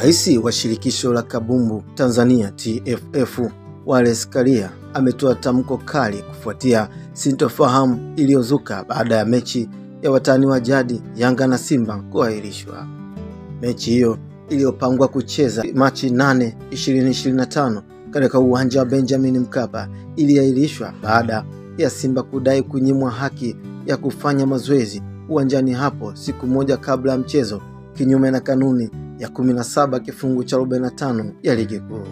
Rais wa shirikisho la kabumbu Tanzania TFF Wallace Karia ametoa tamko kali kufuatia sintofahamu iliyozuka baada ya mechi ya watani wa jadi Yanga na Simba kuahirishwa. Mechi hiyo iliyopangwa kucheza Machi 8, 2025 katika uwanja wa Benjamin Mkapa iliahirishwa baada ya Simba kudai kunyimwa haki ya kufanya mazoezi uwanjani hapo siku moja kabla ya mchezo, kinyume na kanuni ya 17 kifungu cha 45 ya ligi kuu.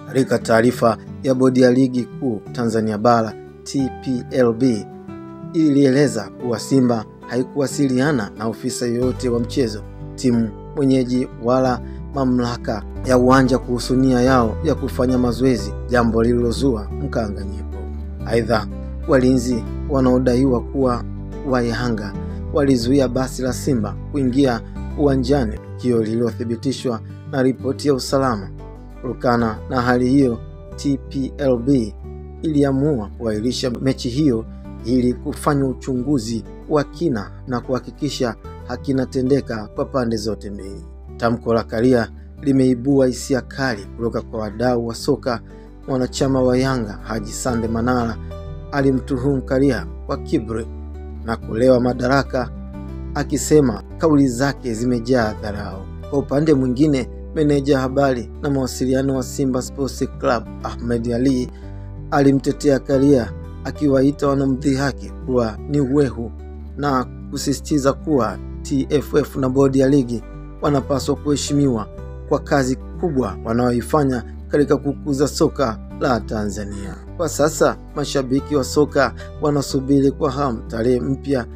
Katika taarifa ya bodi ya ligi kuu Tanzania bara TPLB ilieleza kuwa Simba haikuwasiliana na ofisa yoyote wa mchezo, timu mwenyeji wala mamlaka ya uwanja kuhusu nia yao ya kufanya mazoezi, jambo lililozua mkanganyiko. Aidha, walinzi wanaodaiwa kuwa wa Yanga walizuia basi la Simba kuingia uwanjani, tukio lililothibitishwa na ripoti ya usalama. Kutokana na hali hiyo, TPLB iliamua kuahirisha mechi hiyo ili kufanya uchunguzi wa kina na kuhakikisha hakina tendeka kwa pande zote mbili. Tamko la Karia limeibua hisia kali kutoka kwa wadau wa soka. Mwanachama wa Yanga Haji Sande Manara alimtuhumu Karia kwa kiburi na kulewa madaraka, akisema kauli zake zimejaa dharau. Kwa upande mwingine, meneja habari na mawasiliano wa Simba Sports Club Ahmed Ali alimtetea Karia, akiwaita wanamdhihaki kuwa ni wehu na kusisitiza kuwa TFF na bodi ya ligi wanapaswa kuheshimiwa kwa kazi kubwa wanaoifanya katika kukuza soka la Tanzania. Kwa sasa mashabiki wa soka wanasubiri kwa hamu tarehe mpya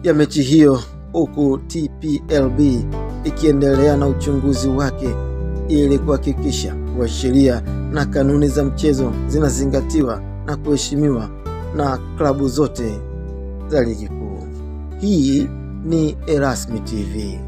ya mechi hiyo, huku TPLB ikiendelea na uchunguzi wake ili kuhakikisha kuwa sheria na kanuni za mchezo zinazingatiwa na kuheshimiwa na klabu zote za ligi kuu. Hii ni Erasmi TV.